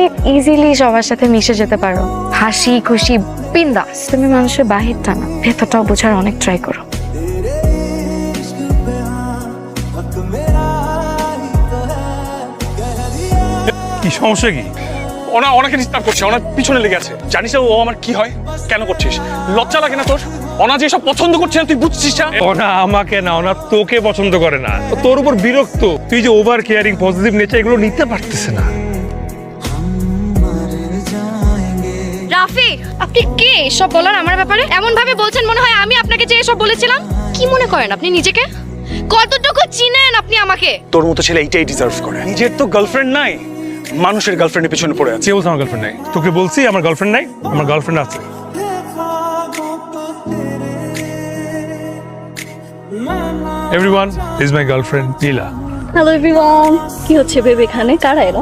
অনেক ইজিলি সবার সাথে মিশে যেতে পারো, হাসি খুশি বিন্দাস। তুমি মানুষের বাহিরটা না, ভেতরটাও বোঝার অনেক ট্রাই করো। কি সমস্যা কি? ওনা ওনাকে ডিস্টার্ব করছে, ওনার পিছনে লেগে আছে। জানিস ও আমার কি হয়? কেন করছিস? লজ্জা লাগে না তোর? ওনা যে সব পছন্দ করছে না তুই বুঝছিস না? ওনা আমাকে না, ওনা তোকে পছন্দ করে না, ও তোর উপর বিরক্ত। তুই যে ওভার কেয়ারিং, পজিটিভ নেচার এগুলো নিতে পারতেছে না। রাফি, আপনি কে এসব বলার আমার ব্যাপারে? এমন ভাবে বলছেন মনে হয় আমি আপনাকে যে এসব বলেছিলাম। কি মনে করেন আপনি নিজেকে? কতটুকু চিনেন আপনি আমাকে? তোর মতো ছেলে এইটাই ডিজার্ভ করে। নিজের তো গার্লফ্রেন্ড নাই, মানুষের গার্লফ্রেন্ডের পিছনে পড়ে আছে। কে বলছে আমার গার্লফ্রেন্ড নাই? তোকে বলছি আমার গার্লফ্রেন্ড নাই? আমার গার্লফ্রেন্ড আছে। Everyone is my girlfriend Nila. Hello everyone, কি হচ্ছে বেবি? এখানে কারা এলো?